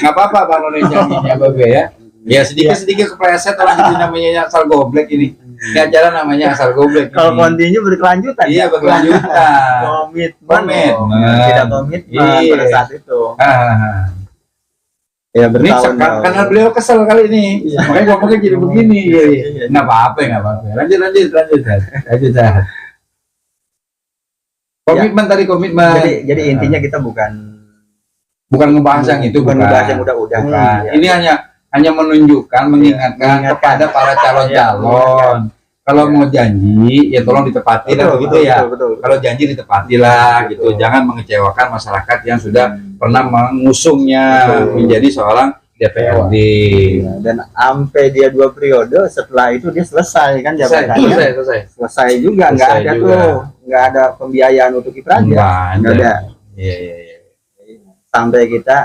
Nggak apa-apa Bang None janjinya Babe ya. Ya sedikit kepleset orang itu namanya asal goblek ini. Ini acara namanya asal goblek. Kalau ini. continue berkelanjutan. Iya berkelanjutan. Komitmen. Tidak komitmen Iya. pada saat itu. Ini Ya bertahun karena beliau kesel kali ini, makanya ngomongnya jadi begini. Nggak apa-apa. Lanjut. Komitmen tadi komitmen. Jadi intinya kita bukan Bukan ngebahas yang itu, bukan ngebahas yang udah-udah. Bukan. Iya. Ini hanya menunjukkan, mengingatkan kepada para calon-calon. Kalau mau janji, ya tolong ditepati lah begitu ya. Betul. Kalau janji ditepati lah gitu. Jangan mengecewakan masyarakat yang sudah pernah mengusungnya menjadi seorang DPRD. Iya, dan sampai dia 2 periode, setelah itu dia selesai kan jabatannya. Selesai juga, nggak Selesai ada juga. tuh, nggak ada pembiayaan untuk Ipraja. Nggak ada. Iya. Sampai kita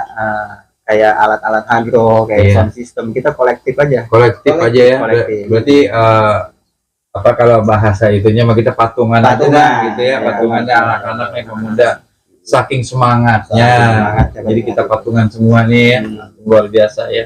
kayak alat-alat hydro, kayak Iya. sound system, kita kolektif aja. Kolektif aja ya. Kolektif. Berarti apa kalau bahasa itunya mah kita patungan aja Patungan. dah, gitu ya. Ya, Patungannya patungan. anak-anak yang pemuda saking semangatnya. Semangatnya. Jadi kita patungan semua nih ya. Luar biasa ya.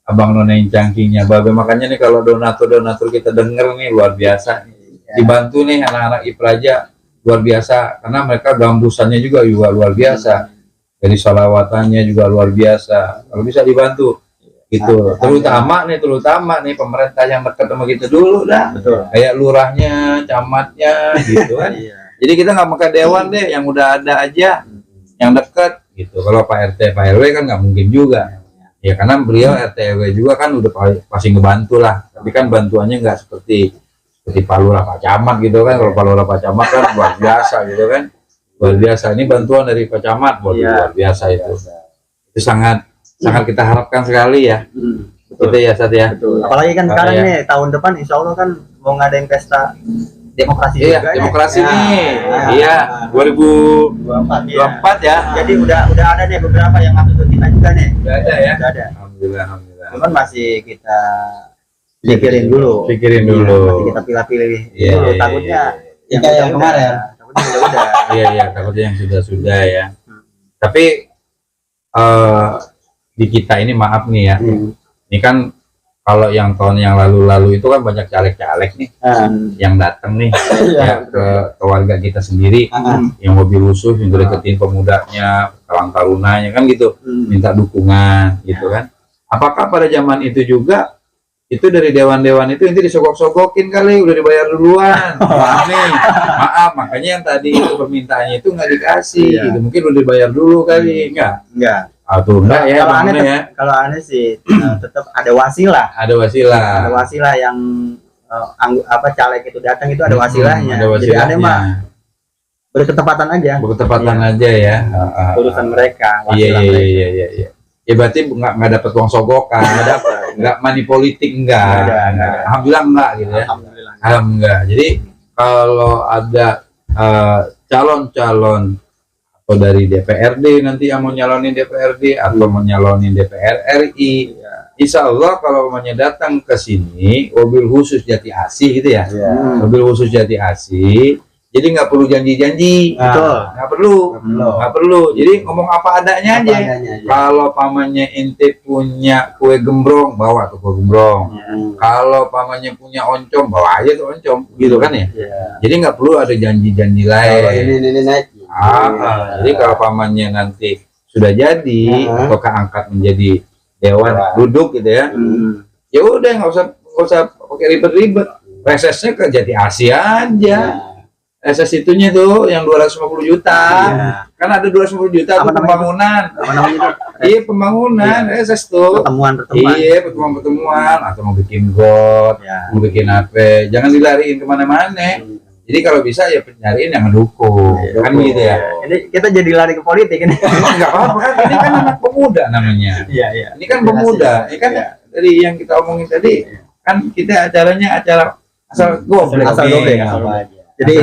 Abang None cangkingnya Babe, makanya nih kalau donatur kita denger nih luar biasa. Dibantu nih anak-anak Ipraja luar biasa karena mereka gambusannya juga luar biasa. Jadi salawatannya juga luar biasa. Kalau bisa dibantu gitu. Terutama nih pemerintah yang dekat sama kita dulu dah. Betul. Kayak lurahnya, camatnya gitu kan. Iya. Jadi kita nggak pakai dewan deh, yang udah ada aja, yang dekat gitu. Kalau Pak RT, Pak RW kan nggak mungkin juga. Ya karena beliau RT RW juga kan udah pasti ngebantu lah. Tapi kan bantuannya nggak seperti Pak Lurah, Pak Camat gitu kan. Kalau Pak Lurah, Pak Camat kan luar biasa gitu kan. Luar biasa. Ini bantuan dari Pak Camat, luar biasa itu. Itu sangat kita harapkan sekali ya. Gitu ya Sat ya. Betul. Apalagi kan sekarang nih tahun depan insya Allah kan mau ngadain pesta demokrasi Iya, juga. demokrasi ya. nih. Iya, 2024 24 ya. Jadi udah ada nih beberapa yang masuk ke kita juga nih. Udah ada ya. Udah ada. Alhamdulillah. Cuman masih kita pikirin dulu. Masih kita pilih-pilih Iya, dulu. iya, Takutnya iya. Kayak yang kemarin. Takutnya udah. Iya, takutnya yang sudah ya. Tapi di kita ini maaf nih ya. Ini kan kalau yang tahun yang lalu itu kan banyak caleg-caleg nih yang datang nih ya, ke warga kita sendiri yang mobil khusus yang deketin pemudanya, Karang Tarunanya kan gitu, minta dukungan gitu kan. Apakah pada zaman itu juga itu dari dewan-dewan itu inti disogok-sogokin kali, udah dibayar duluan? Wah, nih maaf, makanya yang tadi itu permintaannya itu nggak dikasih gitu. Mungkin udah dibayar dulu kali, enggak enggak ya, Kalau aneh, ya. kalau aneh sih tetap ada wasilah. Ada wasilah. Ada wasilah yang caleg itu datang itu ada wasilahnya. Ada Jadi aneh mah wasilahnya. berketepatan aja. Bertepatan Iya. aja ya. Urusan mereka, Iya wasilah mereka. iya. Ya berarti nggak dapat uang sogokan, nggak money politik enggak. Nggak. Alhamdulillah enggak gitu ya. Alhamdulillah. Alhamdulillah. Jadi kalau ada calon-calon atau dari DPRD nanti yang mau nyalonin DPRD atau mau nyalonin DPR RI, insya Allah kalau mau datang ke sini mobil khusus Jati Asih gitu ya, mobil khusus Jati Asih, jadi nggak perlu janji-janji, nggak perlu, jadi ngomong apa adanya aja. Kalau pamannya ente punya kue gembrong, bawa tuh kue gembrong. Kalau pamannya punya oncom, bawa aja tuh oncom, gitu kan ya. Jadi nggak perlu ada janji-janji lain. Jadi kalau pamannya nanti sudah jadi atau keangkat menjadi dewan duduk gitu ya, ya udah nggak usah pakai ribet-ribet, resesnya ke Jati Asih aja. SS itunya tuh yang 250 juta, kan ada 250 juta tuh pembangunan. Iya pembangunan SS tuh. Pertemuan. Iya pertemuan atau mau bikin got, mau bikin apa, jangan dilariin kemana-mana. Jadi kalau bisa ya nyariin yang mendukung, kan gitu ya. Ini kita jadi lari ke politik ini. Enggak apa-apa kan, ini kan anak pemuda namanya. Iya. Ini kan pemuda, ini kan dari yang kita omongin tadi, kan kita acaranya acara asal goblek. Jadi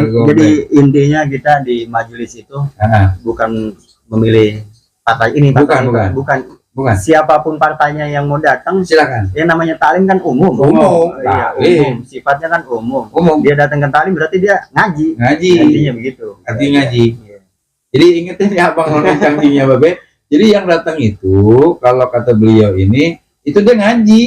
intinya kita di majelis itu bukan memilih partai ini, bukan. Siapapun partainya yang mau datang silakan. Ya namanya talim kan umum. Umum. Sifatnya kan umum. Dia datang ke talim berarti dia ngaji. Intinya begitu. Artinya ngaji. Jadi ingetin ya Abang None Cangcingnya Babe. Jadi yang datang itu kalau kata beliau ini itu dia ngaji.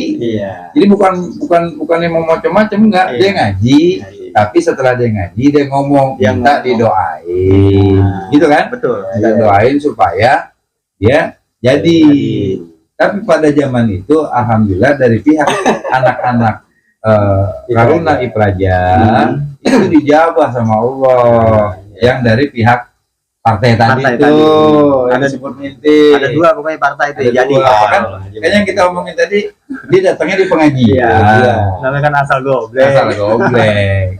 Jadi bukan yang mau macam-macam enggak, dia ngaji. Tapi setelah dia ngaji dia ngomong minta didoain, gitu kan? Betul. Minta doain supaya dia jadi. Tapi pada zaman itu alhamdulillah dari pihak anak-anak Taruna Ipraja itu dijabah sama Allah yang dari pihak partai tadi itu ada sebut inti. Ada dua pokoknya partai itu jadi. Kan kayaknya yang kita omongin tadi dia datangnya di pengajian. Namanya kan asal goblek.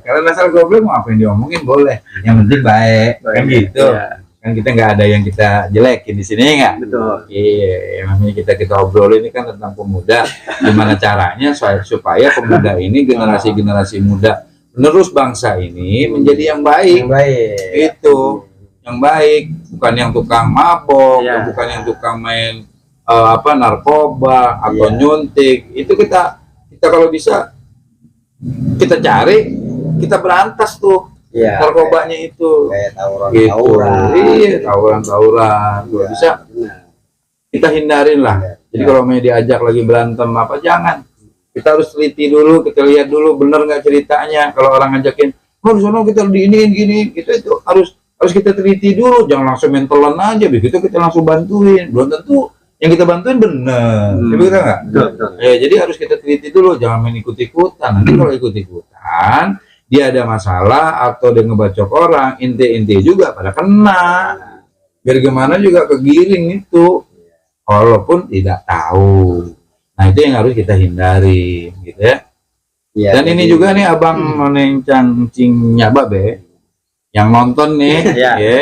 Kalau asal goblek mau apa yang diomongin boleh. Yang penting baik. Kan gitu. Kan kita nggak ada yang kita jelekin di sini nggak? Betul. Iya, yang namanya kita obrolin ini kan tentang pemuda. Gimana caranya supaya pemuda ini generasi muda penerus bangsa ini menjadi yang baik. Itu yang baik, bukan yang tukang mabok, bukan yang tukang main narkoba atau nyuntik. Itu kita kalau bisa kita cari, kita berantas tuh narkobanya itu. Kayak tawuran. Kalau bisa kita hindarin lah. Jadi kalau mau diajak lagi berantem apa jangan. Kita harus teliti dulu, kita lihat dulu bener nggak ceritanya. Kalau orang ngajakin, di sana kita diiniin gini, itu harus kita teliti dulu, jangan langsung mentelan aja, begitu kita langsung bantuin, belum tentu yang kita bantuin bener, betul nggak? Ya, jadi harus kita teliti dulu, jangan main ikut-ikutan. Nanti kalau ikut-ikutan, dia ada masalah atau dia ngebacok orang, inti juga pada kena, biar gimana juga kegiring itu, walaupun tidak tahu. Nah itu yang harus kita hindari, gitu ya. Dan ini juga nih Abang None Cangcingnya Babe. Yang nonton nih,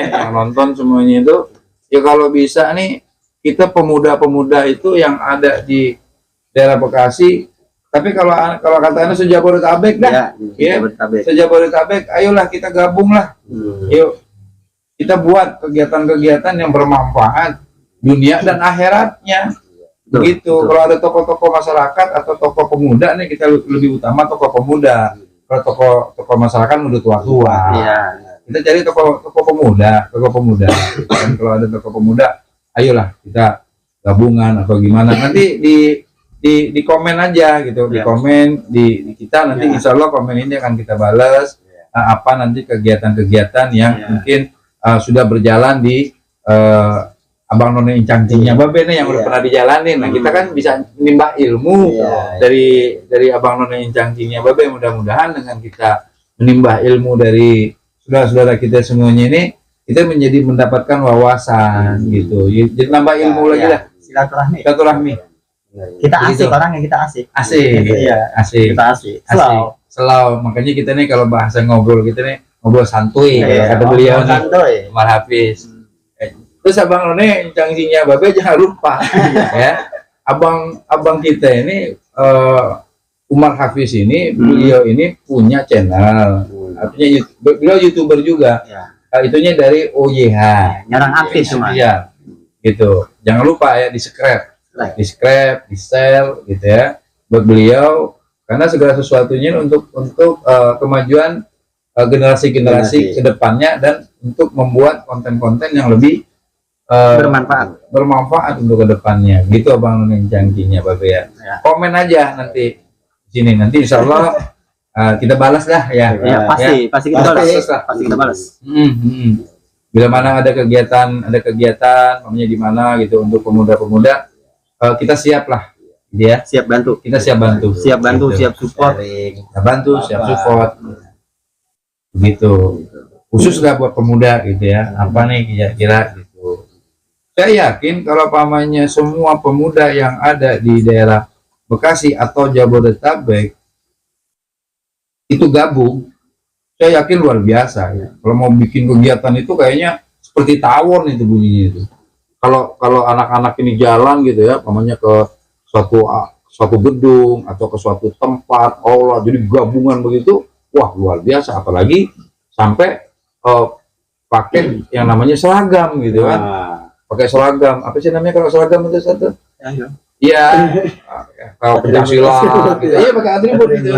yang nonton semuanya itu, ya kalau bisa nih kita pemuda-pemuda itu yang ada di daerah Bekasi, tapi kalau katanya sejabodetabek dah, sejabodetabek, ayolah kita gabung lah, yuk kita buat kegiatan-kegiatan yang bermanfaat dunia dan akhiratnya, begitu. Kalau ada tokoh-tokoh masyarakat atau tokoh pemuda nih, kita lebih utama tokoh pemuda. Kalau tokoh masyarakat udah tua-tua. Kita cari tokoh pemuda. Dan kalau ada tokoh pemuda, ayolah kita gabungan atau gimana. Nanti di komen aja gitu, di komen di kita nanti insya Allah komen ini akan kita balas apa nanti kegiatan-kegiatan yang mungkin sudah berjalan di Abang None Cangcingnya Babe nih yang udah pernah dijalanin. Nah kita kan bisa nimbah ilmu dari Abang None Cangcingnya Babe. Mudah-mudahan dengan kita menimbah ilmu dari saudara-saudara kita semuanya ini, kita menjadi mendapatkan wawasan gitu. Jadi nambah ilmu lagi lah. Silaturahmi. Kita asik orangnya, kita asik. Asik. Kita asik. Selau. Makanya kita nih kalau bahasa ngobrol kita nih ngobrol santuy. Kata beliau nih, Umar Hafiz. Terus Abang None Cangcingnya Babe jangan lupa ya. Abang kita ini Umar Hafiz ini beliau ini punya channel. Artinya beliau YouTuber juga. itunya dari OYH. Nyerang aktif cuma. Iya, gitu. Jangan lupa ya di subscribe, di share, gitu ya, buat beliau, karena segala sesuatunya untuk kemajuan generasi-generasi kedepannya dan untuk membuat konten-konten yang lebih bermanfaat untuk kedepannya. Gitu Abang None Cangcingnya Babe ya. Komen aja nanti di sini, nanti insya Allah kita balas lah ya. Ya, pasti kita balas. Pasti kita balas. Bila mana ada kegiatan, namanya di mana gitu untuk pemuda-pemuda, kita siap lah, gitu ya. Siap bantu. Kita siap bantu. Siap bantu, gitu. siap support. Siap bantu, siap support. Begitu. Khusus lah buat pemuda gitu ya. Apa nih kira-kira gitu. Saya yakin kalau pamannya semua pemuda yang ada di daerah Bekasi atau Jabodetabek itu gabung, saya yakin luar biasa ya. Kalau mau bikin kegiatan itu kayaknya seperti tawon itu bunyinya itu. Kalau anak-anak ini jalan gitu ya, pamannya ke suatu gedung atau ke suatu tempat, Allah, jadi gabungan begitu, wah luar biasa. Apalagi sampai pakai yang namanya seragam gitu kan. Pakai seragam, apa sih namanya kalau seragam itu satu? Iya, kalau pencaksilat gitu. Iya pakai atribut gitu.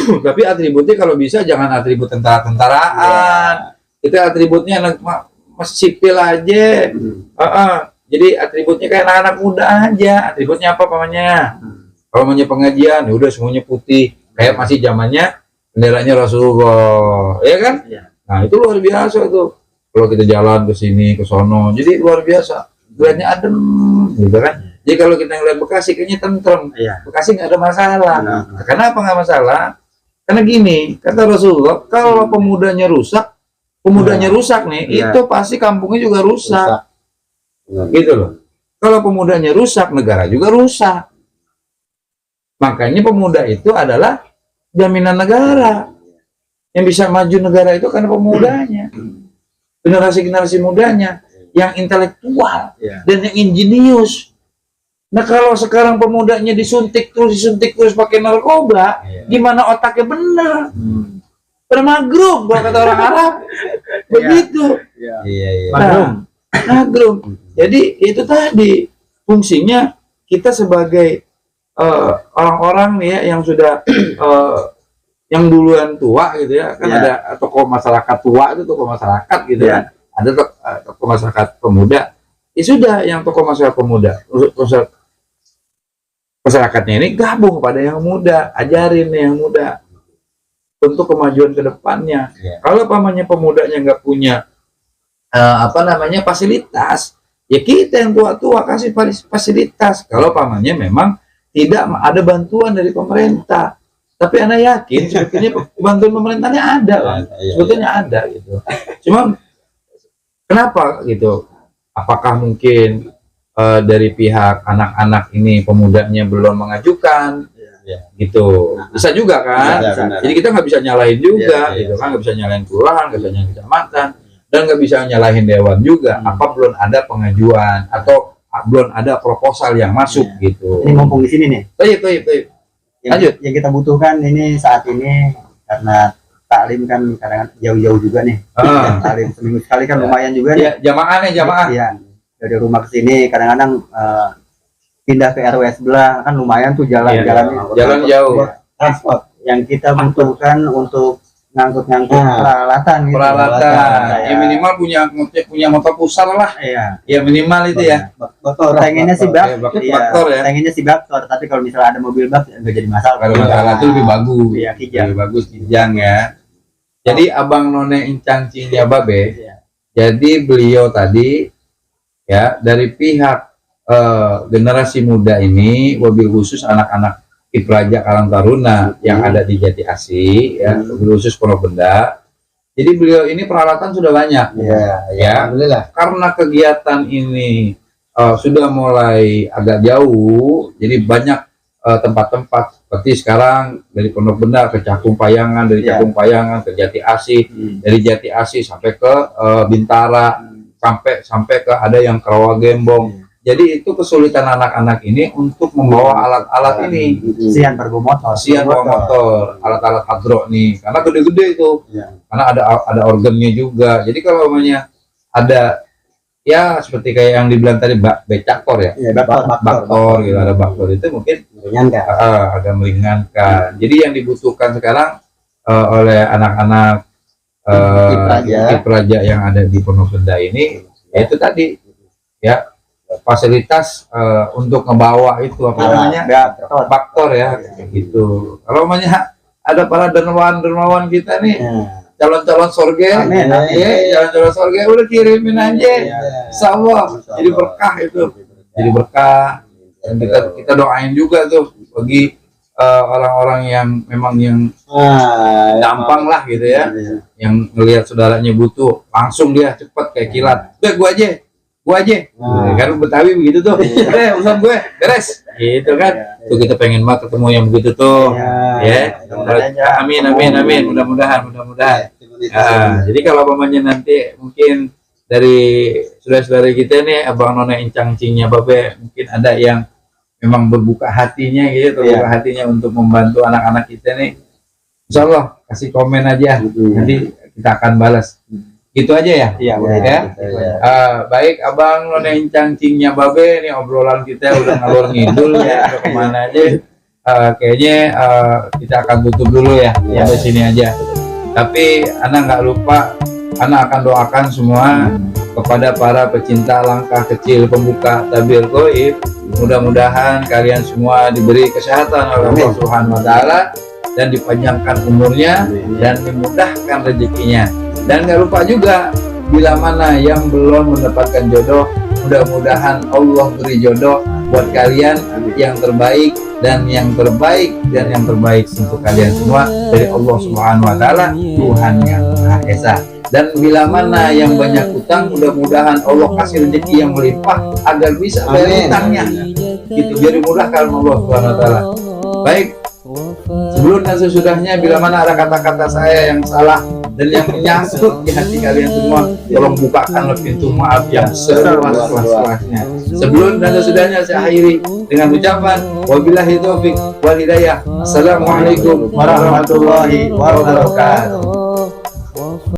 Tapi atributnya kalau bisa jangan atribut tentara-tentaraan. Itu atributnya anak sipil aja. Jadi atributnya kayak anak-anak muda aja. Atributnya apa pamannya? Kalau namanya pengajian, ya udah semuanya putih. Kayak masih zamannya benderanya Rasulullah, ya kan? Nah itu luar biasa tuh. Kalau kita jalan ke sini, ke sono, jadi luar biasa. Lihatnya adem, gitu kan? Jadi kalau kita ngeliat Bekasi kayaknya tentrem. Bekasi nggak ada masalah. Kenapa nggak masalah? Karena gini, kata Rasulullah, kalau pemudanya rusak nih, itu pasti kampungnya juga rusak. Gitu loh. Kalau pemudanya rusak, negara juga rusak. Makanya pemuda itu adalah jaminan negara. Yang bisa maju negara itu karena pemudanya. Generasi-generasi mudanya yang intelektual dan yang injenius. Nah kalau sekarang pemudanya disuntik terus pakai narkoba, gimana otaknya benar? Pada magrum, kalau kata orang Arab, begitu. Magrum. Jadi itu tadi fungsinya kita sebagai orang-orang ya yang sudah yang duluan tua gitu ya, kan ada tokoh masyarakat tua itu tokoh masyarakat gitu kan, ada tokoh masyarakat pemuda. Ya sudah, yang tokoh masyarakat pemuda, masyarakatnya ini gabung pada yang muda, ajarin yang muda untuk kemajuan ke depannya. Kalau pamannya pemudanya nggak punya fasilitas, ya kita yang tua-tua kasih fasilitas. Kalau pamannya memang tidak ada bantuan dari pemerintah, tapi anak yakin sebetulnya bantuan pemerintahnya ada, sebetulnya ada gitu. Cuma kenapa gitu? Apakah mungkin dari pihak anak-anak ini pemudanya belum mengajukan? Gitu, bisa juga kan? Jadi kita nggak bisa nyalahin juga, gitu kan? Nggak bisa nyalahin kelurahan, nggak bisa nyalahin kecamatan, dan nggak bisa nyalahin dewan juga. Apa belum ada pengajuan atau belum ada proposal yang masuk gitu? Ini mumpung di sini nih. Lanjut. Yang kita butuhkan ini saat ini karena taklim kan kadang jauh-jauh juga nih. Taklim seminggu sekali kan lumayan juga nih. Jamaah. Iya. Dari rumah ke sini kadang-kadang pindah ke RW sebelah kan lumayan tuh jalan jauh. Transport yang kita butuhkan untuk ngangkut peralatan gitu. Ya minimal punya motor pusar lah. Ya minimal itu ya. Motor pengennya sih bak. Baktor ya. Pengennya sih baktor, tapi kalau misalnya ada mobil bak nggak jadi masalah. Kalau masalah itu lebih bagus. Iya, kijang. Lebih bagus kijang ya. Jadi Abang None Cangcingnya Babe. Jadi beliau tadi ya dari pihak generasi muda ini, wabil khusus anak-anak Ipraja Karang Taruna yang ada di Jati Asih, ya, khusus Pondok Benda. Jadi beliau ini peralatan sudah banyak, ya. Alhamdulillah. Karena kegiatan ini sudah mulai agak jauh, jadi banyak tempat-tempat seperti sekarang dari Pondok Benda ke Cakung Payangan, dari Cakung Payangan ke Jati Asih, dari Jati Asih sampai ke Bintara, sampai ke ada yang ke Rawagembong. Jadi itu kesulitan anak-anak ini untuk membawa alat-alat ini. Sian bermotor. Kasihan bawa motor, alat-alat hadro nih, karena gede-gede itu, karena ada organnya juga. Jadi kalau namanya ada ya seperti kayak yang dibilang tadi becaktor ya, baktor gitu, ada baktor itu mungkin agak meringankan. Jadi yang dibutuhkan sekarang oleh anak-anak Kipraja yang ada di Pondok Gede ini, yaitu tadi ya fasilitas untuk ngebawa itu apa namanya baktor ya gitu. Kalau namanya ada para dermawan kita nih calon-calon sorge, calon-calon sorge udah kirimin aja, insyaallah jadi berkah itu, jadi berkah. Dan kita doain juga tuh bagi orang-orang yang memang yang gampang lah gitu ya, yang ngelihat saudaranya butuh langsung dia cepet kayak kilat, udah gua aja kan Betawi begitu tuh, urusan gue beres gitu kan. Tuh kita pengen banget ketemu yang begitu tuh ya. Amin mudah-mudahan. Jadi kalau pamannya nanti mungkin dari saudara-saudara kita nih, abang nona incang-cingnya babe, mungkin ada yang memang berbuka hatinya gitu, terbuka hatinya untuk membantu anak-anak kita nih, insyaallah kasih komen aja, nanti kita akan balas. Gitu aja ya. Iya, ya. Baik abang nona incang-cingnya babe, nih obrolan kita udah ngalor ngidul ya, udah kemana aja. Kayaknya kita akan tutup dulu ya, sampai sini aja. Tapi anak nggak lupa, anak akan doakan semua kepada para pecinta langkah kecil pembuka tabir gaib. Mudah-mudahan kalian semua diberi kesehatan oleh Allah Subhanahu wa taala dan dipanjangkan umurnya dan dimudahkan rezekinya. Dan gak lupa juga, bila mana yang belum mendapatkan jodoh, mudah-mudahan Allah beri jodoh buat kalian yang terbaik dan yang terbaik untuk kalian semua dari Allah Subhanahu wa taala, Tuhan yang Maha Esa. Dan bila mana yang banyak utang, mudah-mudahan Allah kasih rezeki yang melimpah agar bisa bayar utangnya. Gitu, biar dimudahkan Allah Subhanahu wa taala. Baik, sebelum dan sesudahnya, bila mana ada kata-kata saya yang salah dan yang menyangkut di hati kalian semua, tolong bukakanlah pintu maaf yang seluas-luasnya. Sebelum dan sesudahnya saya akhiri dengan ucapan wabillahi taufik wal hidayah. Assalamualaikum warahmatullahi wabarakatuh.